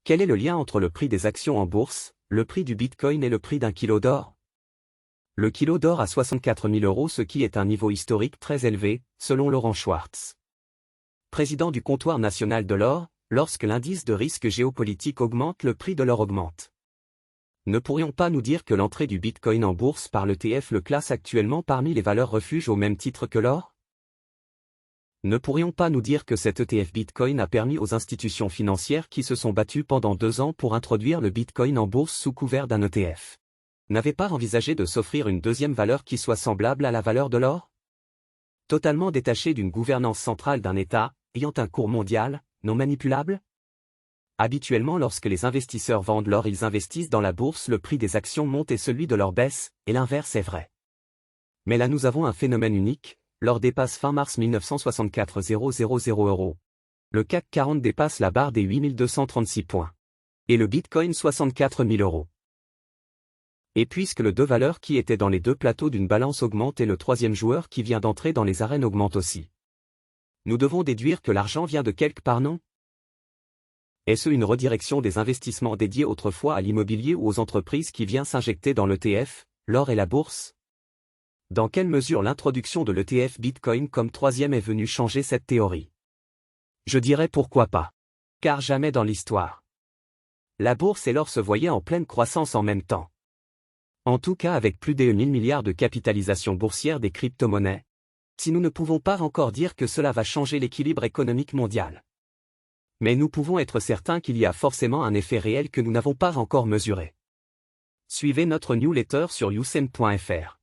Quel est le lien entre le prix des actions en bourse, le prix du Bitcoin et le prix d'un kilo d'or? Le kilo d'or à 64 000 €, ce qui est un niveau historique très élevé, selon Laurent Schwartz, président du comptoir national de l'or. Lorsque l'indice de risque géopolitique augmente, le prix de l'or augmente. Ne pourrions pas nous dire que l'entrée du Bitcoin en bourse par l'ETF le classe actuellement parmi les valeurs refuges au même titre que l'or? Ne pourrions pas nous dire que cet ETF Bitcoin a permis aux institutions financières qui se sont battues pendant 2 ans pour introduire le Bitcoin en bourse sous couvert d'un ETF, n'avaient pas envisagé de s'offrir une deuxième valeur qui soit semblable à la valeur de l'or? Totalement détachée d'une gouvernance centrale d'un État, ayant un cours mondial, non manipulable? Habituellement, lorsque les investisseurs vendent l'or, ils investissent dans la bourse, le prix des actions monte et celui de l'or baisse, et l'inverse est vrai. Mais là nous avons un phénomène unique, l'or dépasse fin mars 1964 000 €. Le CAC 40 dépasse la barre des 8236 points. Et le Bitcoin 64 000 €. Et puisque le deux valeurs qui étaient dans les deux plateaux d'une balance augmente et le troisième joueur qui vient d'entrer dans les arènes augmente aussi, nous devons déduire que l'argent vient de quelque part, non? Est-ce une redirection des investissements dédiés autrefois à l'immobilier ou aux entreprises qui vient s'injecter dans l'ETF, l'or et la bourse? Dans quelle mesure l'introduction de l'ETF Bitcoin comme troisième est venue changer cette théorie? Je dirais pourquoi pas. Car jamais dans l'histoire, la bourse et l'or se voyaient en pleine croissance en même temps. En tout cas avec plus de 1000 milliards de capitalisation boursière des crypto-monnaies. Si nous ne pouvons pas encore dire que cela va changer l'équilibre économique mondial. Mais nous pouvons être certains qu'il y a forcément un effet réel que nous n'avons pas encore mesuré. Suivez notre newsletter sur youcem.fr.